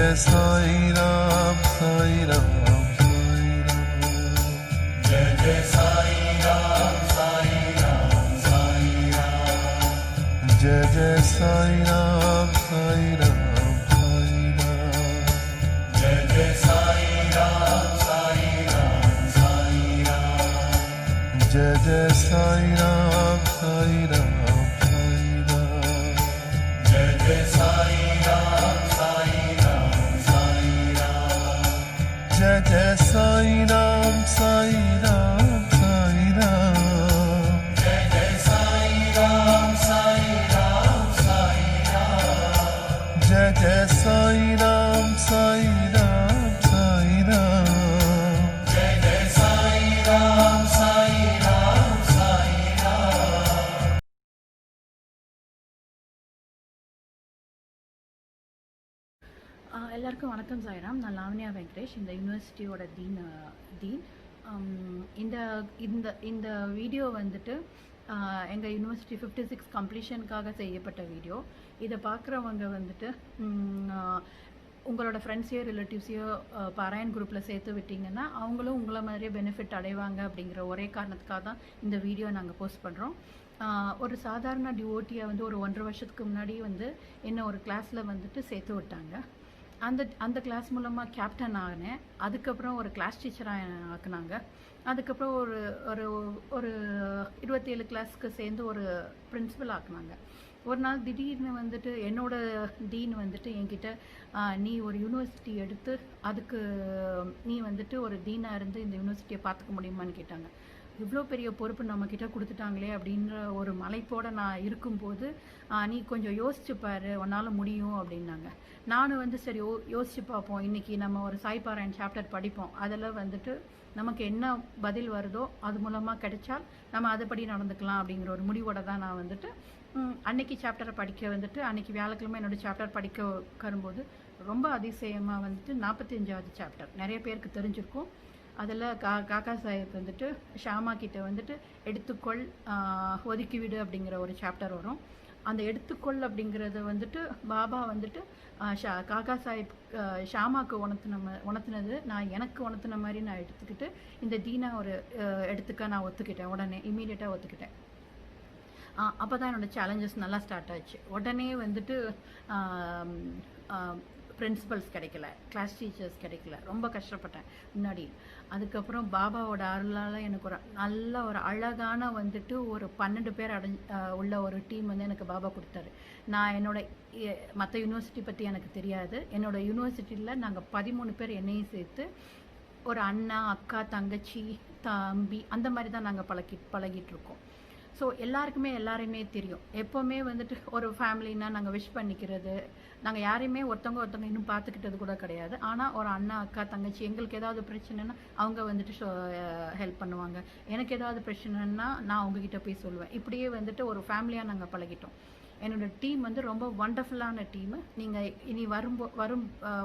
जय साईं राम साईं राम साईं राम। जय जय साईं राम साईं राम साईं राम। जय जय साईं राम साईं राम साईं राम। जय जय साईं राम साईं राम साईं राम। जय जय साईं राम साईं राम साईं राम। जय जय साईं राम साईं राम साईं राम। जय जय साईं राम साईं राम साईं राम। जय जय साईं राम साईं राम साईं राम। जय जय साईं राम साईं राम साईं राम। जय जय साईं राम साईं राम साईं राम। எல்லாருக்கும் வணக்கம் சாய்ராம். நான் லாவண்யா வெங்கடேஷ், இந்த யூனிவர்சிட்டியோட டீன். இந்த இந்த இந்த வீடியோ வந்துட்டு எங்கள் யூனிவர்சிட்டி 56 கம்ப்ளீஷனுக்காக செய்யப்பட்ட வீடியோ. இதை பார்க்குறவங்க வந்துட்டு உங்களோட ஃப்ரெண்ட்ஸையோ ரிலேட்டிவ்ஸையோ பாராயண் குரூப்பில் சேர்த்து விட்டிங்கன்னா அவங்களும் உங்களை மாதிரியே பெனிஃபிட் அடைவாங்க அப்படிங்கிற ஒரே காரணத்துக்காக தான் இந்த வீடியோ நாங்கள் போஸ்ட் பண்ணுறோம். ஒரு சாதாரண டிவோட்டியை வந்து ஒரு 1.5 வருஷத்துக்கு முன்னாடி வந்து என்ன ஒரு கிளாஸில் வந்துட்டு சேர்த்து விட்டாங்க. அந்த கிளாஸ் மூலமாக கேப்டன் ஆகினேன். அதுக்கப்புறம் ஒரு கிளாஸ் டீச்சராக ஆக்குனாங்க. அதுக்கப்புறம் ஒரு ஒரு ஒரு 27 கிளாஸ்க்கு சேர்ந்து ஒரு பிரின்சிபல் ஆக்குனாங்க. ஒரு நாள் திடீர்னு வந்துட்டு என்னோட டீன் வந்துட்டு என்கிட்ட நீ ஒரு யூனிவர்சிட்டி எடுத்து அதுக்கு நீ வந்துட்டு ஒரு டீனாக இருந்து இந்த யூனிவர்சிட்டியை பார்த்துக்க முடியுமான்னு கேட்டாங்க. இவ்வளோ பெரிய பொறுப்பு நம்மக்கிட்ட கொடுத்துட்டாங்களே அப்படின்ற ஒரு மலைப்போடு நான் இருக்கும்போது நீ கொஞ்சம் யோசிச்சுப்பாரு, உன்னால் முடியும் அப்படின்னாங்க. நானும் வந்து சரி யோசிச்சு பார்ப்போம், இன்றைக்கி நம்ம ஒரு சாய் பாராயண் சாப்டர் படிப்போம், அதில் வந்துட்டு நமக்கு என்ன பதில் வருதோ அது மூலமாக கிடைச்சால் நம்ம அதுபடி நடந்துக்கலாம் அப்படிங்கிற ஒரு முடிவோடு தான் நான் வந்துட்டு அன்னைக்கு சாப்டரை படிக்க வந்துட்டு அன்றைக்கி வியாழக்கிழமை என்னோடய சாப்டர் படிக்க வரும்போது ரொம்ப அதிசயமாக வந்துட்டு 45வது சாப்டர் நிறைய பேருக்கு தெரிஞ்சிருக்கும். அதில் காக்கா சாஹிப் வந்துட்டு ஷாமா கிட்ட வந்துட்டு எடுத்துக்கொள் ஒதுக்கிவிடு அப்படிங்கிற ஒரு சாப்டர் வரும். அந்த எடுத்துக்கொள் அப்படிங்கிறத வந்துட்டு பாபா வந்துட்டு காக்கா சாஹிப் ஷாமாவுக்கு உணர்த்தினது நான் எனக்கு உணர்த்தின மாதிரி நான் எடுத்துக்கிட்டு இந்த தீனா ஒரு எடுத்துக்க நான் ஒத்துக்கிட்டேன். உடனே இம்மீடியட்டாக ஒத்துக்கிட்டேன். அப்போ தான் என்னோடய சேலஞ்சஸ் நல்லா ஸ்டார்ட் ஆச்சு. உடனே வந்துட்டு பிரின்சிபல்ஸ் கிடைக்கல, கிளாஸ் டீச்சர்ஸ் கிடைக்கல, ரொம்ப கஷ்டப்பட்டேன் முன்னாடி. அதுக்கப்புறம் பாபாவோட அருளால் எனக்கு ஒரு நல்ல ஒரு அழகான வந்துட்டு ஒரு 12 பேர் உள்ள ஒரு டீம் வந்து எனக்கு பாபா கொடுத்தாரு. நான் மற்ற யூனிவர்சிட்டி பற்றி எனக்கு தெரியாது. என்னோடய யூனிவர்சிட்டியில் நாங்கள் 13 பேர் என்னையும் சேர்த்து ஒரு அண்ணா, அக்கா, தங்கச்சி, தம்பி அந்த மாதிரி தான் நாங்கள் பழகிட்டு இருக்கோம். ஸோ எல்லாருமே தெரியும். எப்போவுமே வந்துட்டு ஒரு ஃபேமிலின்னா நாங்கள் விஷ் பண்ணிக்கிறது, நாங்கள் யாரையுமே ஒருத்தவங்க இன்னும் பார்த்துக்கிட்டது கூட கிடையாது. ஆனால் ஒரு அண்ணா, அக்கா, தங்கச்சி எங்களுக்கு ஏதாவது பிரச்சனைன்னா அவங்க வந்துட்டு ஹெல்ப் பண்ணுவாங்க. எனக்கு ஏதாவது பிரச்சனைன்னா நான் அவங்கக்கிட்ட போய் சொல்லுவேன். இப்படியே வந்துட்டு ஒரு ஃபேமிலியாக நாங்கள் பழகிட்டோம். என்னோடய டீம் வந்து ரொம்ப வண்டர்ஃபுல்லான டீமு. நீங்கள் இனி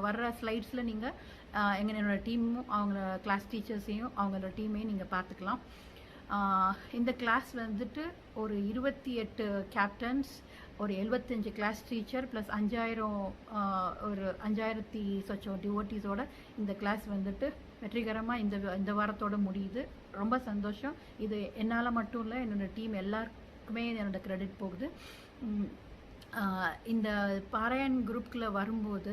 வர்ற ஸ்லைட்ஸில் நீங்கள் என்னோடய டீமும் அவங்கள கிளாஸ் டீச்சர்ஸையும் அவங்களோட டீமையும் நீங்கள் பார்த்துக்கலாம். இந்த கிளாஸ் வந்துட்டு ஒரு 28 கேப்டன்ஸ், ஒரு 75 கிளாஸ் டீச்சர் ப்ளஸ் 5000 ஒரு 5000 சொச்சம் டிவோட்டிஸோட இந்த கிளாஸ் வந்துட்டு வெற்றிகரமாக இந்த வாரத்தோடு முடியுது. ரொம்ப சந்தோஷம். இது என்னால் மட்டும் இல்லை, என்னோடய டீம் எல்லாருக்குமே என்னோடய கிரெடிட் போகுது. இந்த பாராயண் குரூப்புக்குள்ளே வரும்போது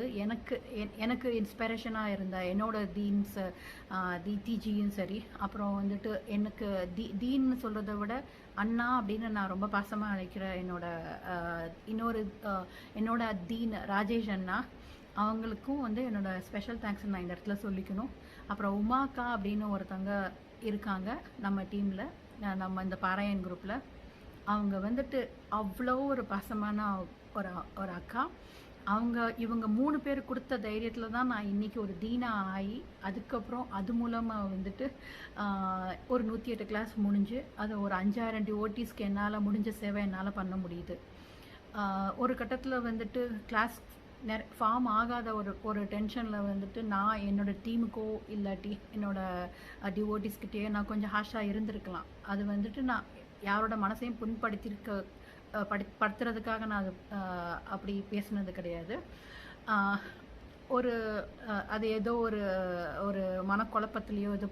எனக்கு இன்ஸ்பிரேஷனாக இருந்த என்னோட தீன்ஸ் தீஜியும் சரி, அப்புறம் வந்துட்டு எனக்கு தீன்னு சொல்கிறத விட அண்ணா அப்படின்னு நான் ரொம்ப பாசமாக அழைக்கிற என்னோட தீன் ராஜேஷ் அண்ணா, அவங்களுக்கும் வந்து என்னோட ஸ்பெஷல் தேங்க்ஸ் நான் இந்த இடத்துல சொல்லிக்கணும். அப்புறம் உமாக்கா அப்படின்னு ஒருத்தவங்க இருக்காங்க நம்ம டீமில், நம்ம இந்த பாராயண் குரூப்பில். அவங்க வந்துட்டு அவ்வளோ ஒரு பாசமான ஒரு அக்கா. இவங்க 3 பேர் கொடுத்த தைரியத்தில் தான் நான் இன்றைக்கி ஒரு தீனா ஆகி, அதுக்கப்புறம் அது மூலமாக வந்துட்டு ஒரு 108 கிளாஸ் முடிஞ்சு அது ஒரு 5000 டிவோட்டிஸ்க்கு என்னால் முடிஞ்ச சேவை என்னால் பண்ண முடியுது. ஒரு கட்டத்தில் வந்துட்டு கிளாஸ் ஃபார்ம் ஆகாத ஒரு டென்ஷனில் வந்துட்டு நான் என்னோடய டீமுக்கோ இல்லாட்டி என்னோடய டிவோட்டிஸ்கிட்டேயோ நான் கொஞ்சம் ஹாஷாக இருந்திருக்கலாம். அது வந்துட்டு நான் யாரோட மனசையும் படுத்துறதுக்காக நான் அது அப்படி பேசுனது கிடையாது. ஒரு அது ஏதோ ஒரு ஒரு மனக்குழப்பத்திலையோ இது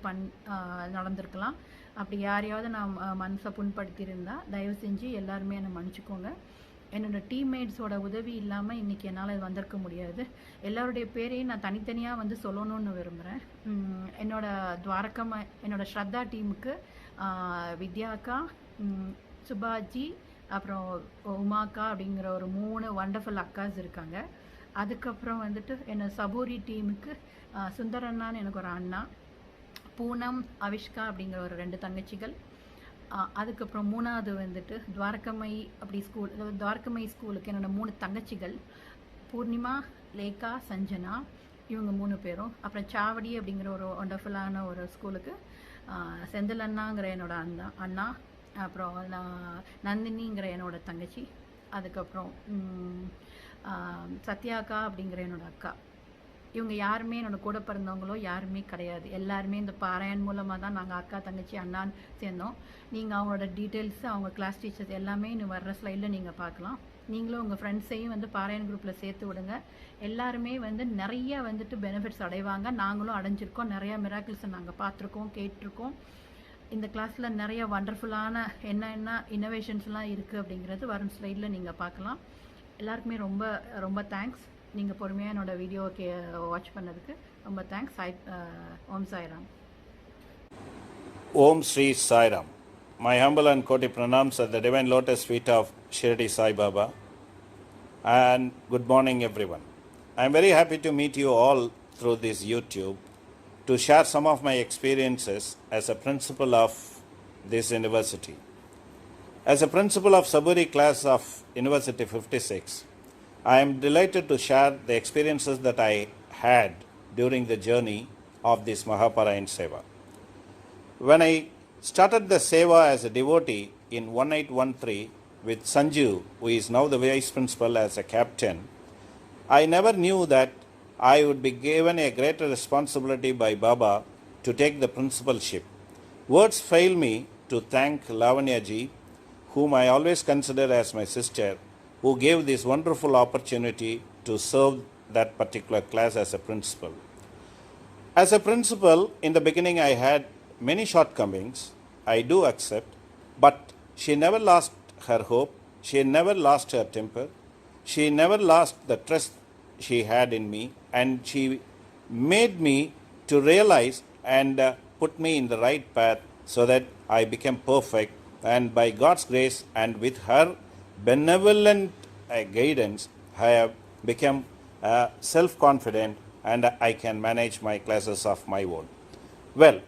நடந்திருக்கலாம். அப்படி யாரையாவது நான் மனசை புண்படுத்தியிருந்தா தயவு செஞ்சு எல்லாருமே என்னை மன்னிச்சுக்கோங்க. என்னோடய டீம்மேட்ஸோட உதவி இல்லாமல் இன்றைக்கி என்னால் இது வந்திருக்க முடியாது. எல்லாருடைய பேரையும் நான் தனித்தனியாக வந்து சொல்லணும்னு விரும்புகிறேன். என்னோட ஸ்ரத்தா டீமுக்கு வித்யாக்கா, சுபாஜி, அப்புறம் உமாக்கா அப்படிங்கிற ஒரு 3 வண்டர்ஃபுல் அக்காஸ் இருக்காங்க. அதுக்கப்புறம் வந்துட்டு என்னோட சபூரி டீமுக்கு சுந்தரண்ணான்னு எனக்கு ஒரு அண்ணா, பூனம், அவிஷ்கா அப்படிங்கிற ஒரு 2 தங்கச்சிகள். அதுக்கப்புறம் 3வது வந்துட்டு துவாரகமை ஸ்கூலுக்கு என்னோடய 3 தங்கச்சிகள், பூர்ணிமா, லேகா, சஞ்சனா, இவங்க 3 பேரும். அப்புறம் சாவடி அப்படிங்கிற ஒரு ஒண்டர்ஃபுல்லான ஒரு ஸ்கூலுக்கு செந்தில் அண்ணாங்கிற என்னோட அண்ணா, அப்புறம் நந்தினிங்கிற என்னோட தங்கச்சி, அதுக்கப்புறம் சத்யாக்கா அப்படிங்கிற என்னோட அக்கா. இவங்க யாருமே என்னோடய கூட பிறந்தவங்களோ யாருமே கிடையாது. எல்லாருமே இந்த பாராயண் மூலமாக தான் நாங்கள் அக்கா, தங்கச்சி, அண்ணான்னு சேர்ந்தோம். நீங்கள் அவங்களோட டீட்டெயில்ஸு, அவங்க கிளாஸ் டீச்சர்ஸ் எல்லாமே இன்னும் வர்ற ஸ்லைடில் நீங்கள் பார்க்கலாம். நீங்களும் உங்கள் ஃப்ரெண்ட்ஸையும் வந்து பாராயண் குரூப்பில் சேர்த்து விடுங்க. எல்லாருமே வந்து நிறைய வந்துட்டு பெனிஃபிட்ஸ் அடைவாங்க. நாங்களும் அடைஞ்சிருக்கோம். நிறையா மிராக்கிள்ஸை நாங்கள் பார்த்துருக்கோம், கேட்டிருக்கோம். இந்த கிளாஸில் நிறைய வண்டர்ஃபுல்லான என்ன இன்னோவேஷன்ஸ்லாம் இருக்குது அப்படிங்கிறது வரும் ஸ்லைடில் நீங்கள் பார்க்கலாம். எல்லாருக்குமே ரொம்ப ரொம்ப தேங்க்ஸ். நீங்கள் பொறுமையாக என்னோட வீடியோவை வாட்ச் பண்ணதுக்கு ரொம்ப thanks. Om Sairam. Om Sri Sai Ram. My humble and koti pranams at the divine lotus feet of Shirdi Sai Baba. And good morning everyone. I am very happy to meet you all through this YouTube to share some of my experiences as a principal of this university. As a principal of Saburi class of University 56, I am delighted to share the experiences that I had during the journey of this Mahaparayan Seva. When I started the Seva as a devotee in 1813 with Sanju, who is now the vice principal, as a captain, I never knew that I would be given a greater responsibility by Baba to take the principalship. Words fail me to thank Lavanya ji, whom I always consider as my sister, who gave this wonderful opportunity to serve that particular class as a principal. As a principal, in the beginning I had many shortcomings, I do accept, but she never lost her hope, she never lost her temper, she never lost the trust she had in me, and she made me to realize and put me in the right path so that I became perfect, and by God's grace and with her benevolent guidance, I have become self-confident and I can manage my classes of my own. Well,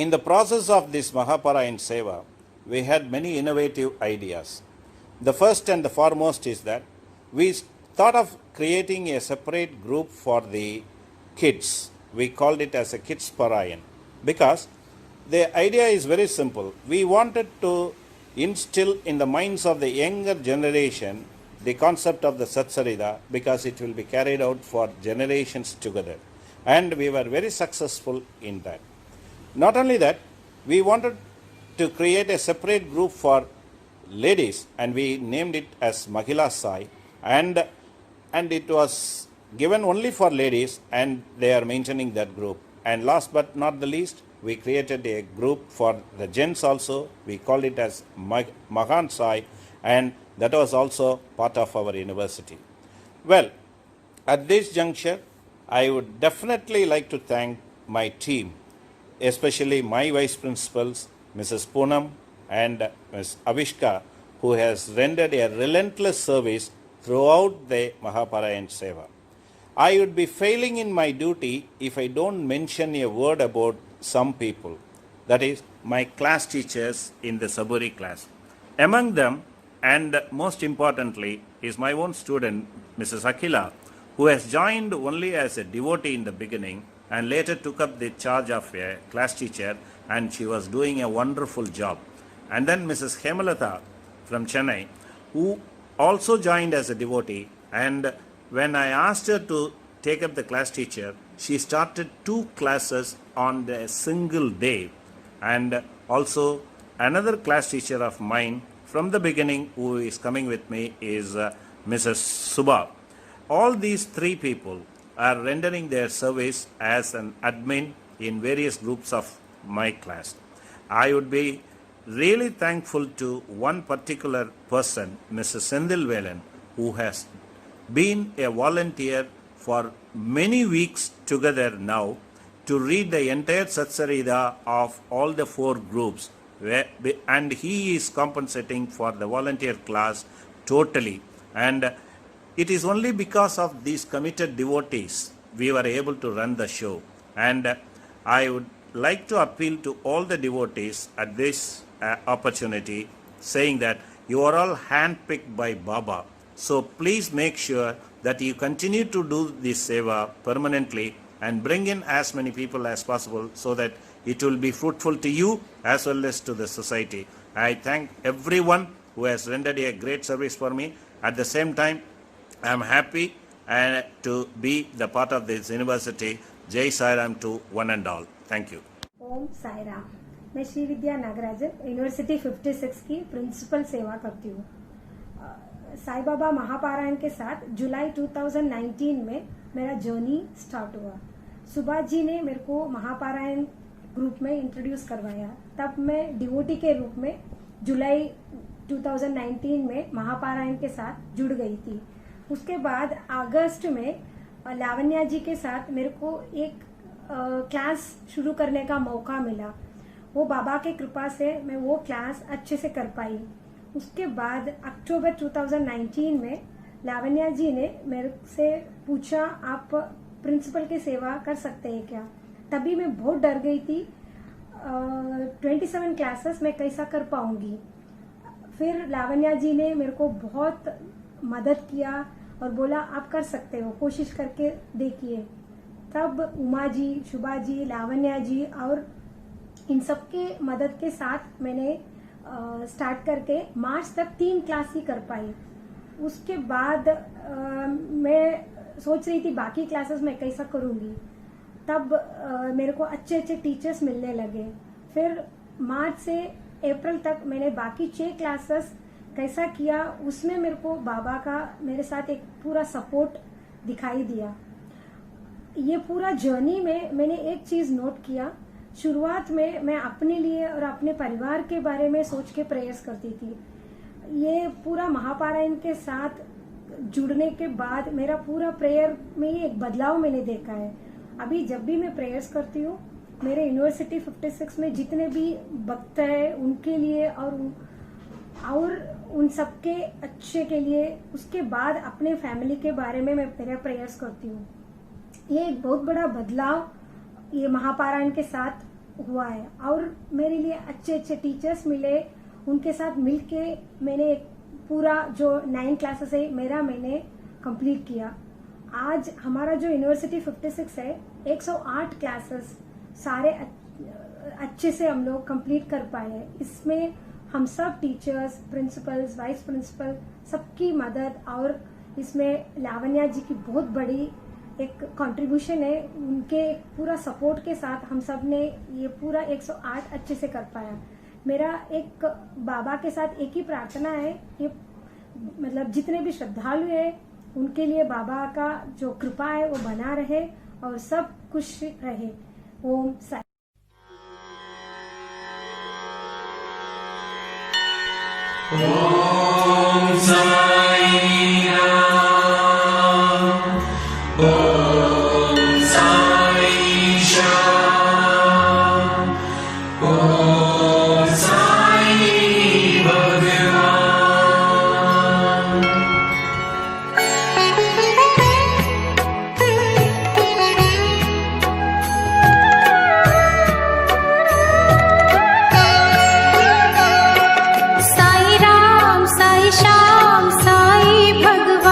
in the process of this Mahaparayan Seva, we had many innovative ideas. The first and the foremost is that we thought of creating a separate group for the kids. We called it as a Kids Parayan because the idea is very simple. We wanted to instill in the minds of the younger generation the concept of the Satsarida, because it will be carried out for generations together. And we were very successful in that. Not only that, we wanted to create a separate group for ladies, and we named it as Mahila Sai, and it was given only for ladies, and they are maintaining that group. And last but not the least, we created a group for the gents also. We called it as Mahan Sai, and that was also part of our university. Well, at this juncture, I would definitely like to thank my team, especially my vice principals, Mrs. Poonam and Ms. Avishka, who has rendered a relentless service throughout the Mahaparayan Seva. I would be failing in my duty if I don't mention a word about some people, that is, my class teachers in the Saburi class. Among them, and most importantly, is my own student, Mrs. Akila, who has joined only as a devotee in the beginning and later took up the charge of a class teacher, and she was doing a wonderful job. And then Mrs. Hemalata from Chennai, who also joined as a devotee, and when I asked her to take up the class teacher, she started 2 classes on a single day. And also another class teacher of mine from the beginning who is coming with me is Mrs. Subha. All these 3 people are rendering their service as an admin in various groups of my class. I would be really thankful to one particular person, Mrs. Sendil Velan, who has been a volunteer for many weeks together now to read the entire Satsarida of all the 4 groups, and he is compensating for the volunteer class totally. And it is only because of these committed devotees we were able to run the show. And I would like to appeal to all the devotees at this opportunity, saying that you are all handpicked by Baba. So please make sure that you continue to do this seva permanently and bring in as many people as possible so that it will be fruitful to you as well as to the society. I thank everyone who has rendered a great service for me. At the same time, I am happy to be the part of this university. Jai Sai Ram to one and all. Thank you. ओम साई राम। मैं श्री विद्या Nagarajan university 56 की principal सेवा करती हूँ। साईं बाबा महापारायण के साथ जुलाई 2019 में मेरा journey start हुआ। सुभाष जी ने मेरे को महापारायण ग्रुप में इंट्रोड्यूस करवाया, तब मैं डिवोटी के रूप में जुलाई 2019 में महापारायण के साथ जुड़ गई थी। उसके बाद अगस्त में लावण्या जी के साथ मेरे को एक क्लास शुरू करने का मौका मिला। वो बाबा के कृपा से मैं वो क्लास अच्छे से कर पाई। उसके बाद अक्टूबर 2019 में लावण्या जी ने मेरे से पूछा, आप प्रिंसिपल की सेवा कर सकते हैं क्या? तभी मैं बहुत डर गई थी, 27 क्लासेस मैं कैसा कर पाऊंगी। फिर लावण्या जी ने मेरे को बहुत मदद किया और बोला आप कर सकते हो, कोशिश करके देखिए। तब उमा जी, शुभा जी, लावण्या जी और इन सबके मदद के साथ मैंने स्टार्ट करके मार्च तक 3 क्लास ही कर पाई। उसके बाद मैं सोच रही थी बाकी क्लासेस मैं कैसा करूँगी। तब मेरे को अच्छे अच्छे टीचर्स मिलने लगे। फिर मार्च से अप्रैल तक मैंने बाकी 6 क्लासेस कैसा किया, उसमें मेरे को बाबा का मेरे साथ एक पूरा सपोर्ट दिखाई दिया। ये पूरा जर्नी में मैंने एक चीज नोट किया, शुरुआत में मैं अपने लिए और अपने परिवार के बारे में सोच के प्रेयर्स करती थी। ये पूरा महापारायण के साथ जुड़ने के बाद मेरा पूरा प्रेयर में ये एक बदलाव मैंने देखा है। अभी जब भी मैं प्रेयर्स करती हूँ, मेरे यूनिवर्सिटी 56 में जितने भी भक्त हैं उनके लिए और उन सबके अच्छे के लिए, उसके बाद अपने फैमिली के बारे में मैं मेरा प्रेयर्स करती हूँ। ये एक बहुत बड़ा बदलाव ये महापारायण के साथ हुआ है और मेरे लिए अच्छे अच्छे टीचर्स मिले। उनके साथ मिलके मैंने एक पूरा जो 9 क्लासेस है मेरा मैंने कंप्लीट किया। आज हमारा जो यूनिवर्सिटी 56 है 108 क्लासेस सारे अच्छे से हम लोग कंप्लीट कर पाए हैं। इसमें हम सब टीचर्स, प्रिंसिपल्स, वाइस प्रिंसिपल सबकी मदद और इसमें लावण्या जी की बहुत बड़ी एक कंट्रीब्यूशन है। उनके पूरा सपोर्ट के साथ हम सब ने ये पूरा 108 अच्छे से कर पाया। मेरा एक बाबा के साथ एक ही प्रार्थना है, ये मतलब जितने भी श्रद्धालु हैं उनके लिए बाबा का जो कृपा है वो बना रहे और सब खुश रहे। ओम साई। ओम साई राम, ओम साई श्याम, ओम साई भगवान। साई राम, साई श्याम, साई भगवान।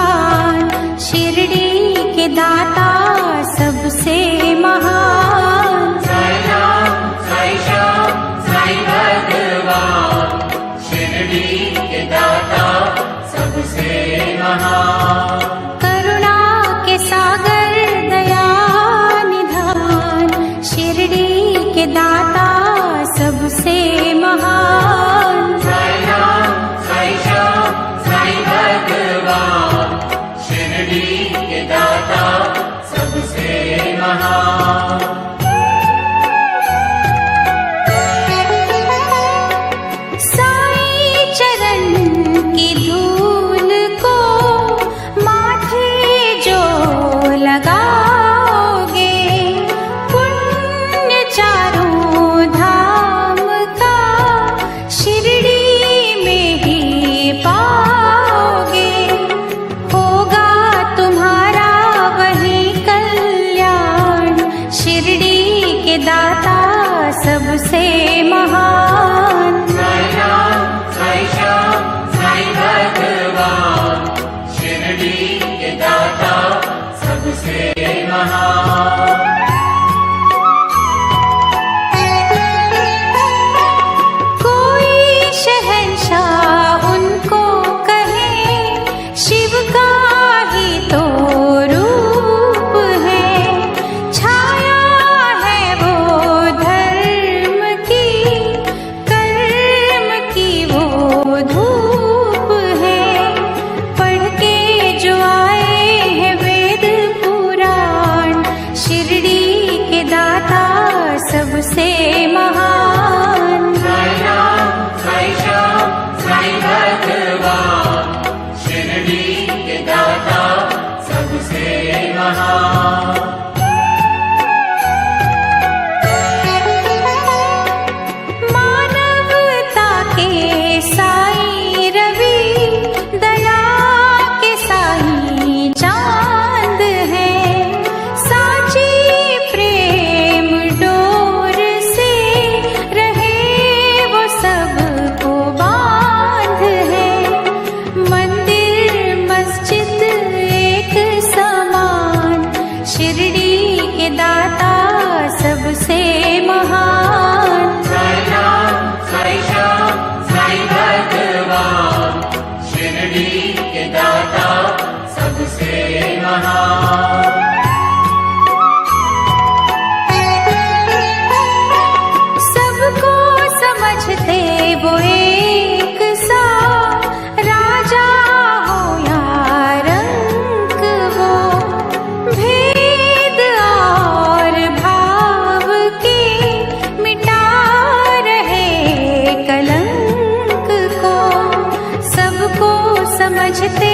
समझते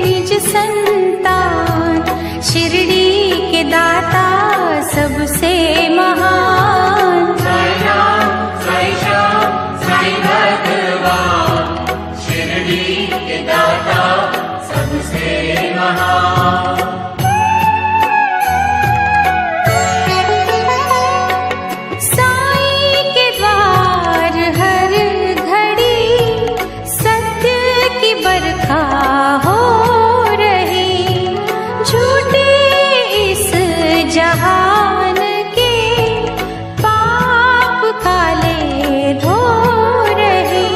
निज संतान, शिरडी के दाता सबसे महान। साई राम साई श्याम साई भगवान, शिरडी के दाता सबसे महान। साई के द्वार हर घड़ी सत्य की बरखा हो रही, झूठे इस जहान के पाप काले धो रहे,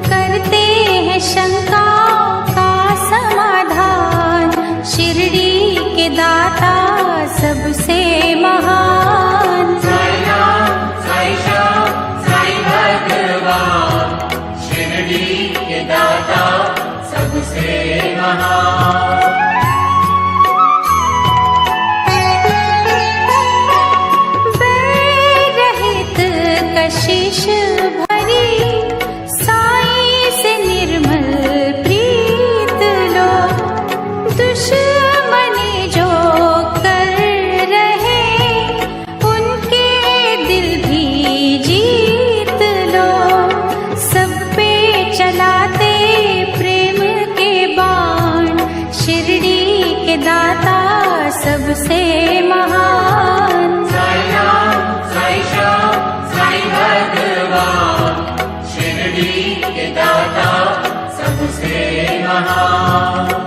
करते हैं शंका का समाधान, शिरडी के दाता सबसे महान। साई राम साई श्याम साई भगवान, शिरडी के दाता सबसे महान। बैर रहित कशिश भरी, साई से निर्मल प्रीत लो, दुश्मनी जो कर रहे उनके दिल भी जीत लो, सब पे चलाते प्रेम के बाण, शिरडी के दाता सबसे महान। साई राम साई श्याम साई भगवान, शिरडी के दाता सबसे महान।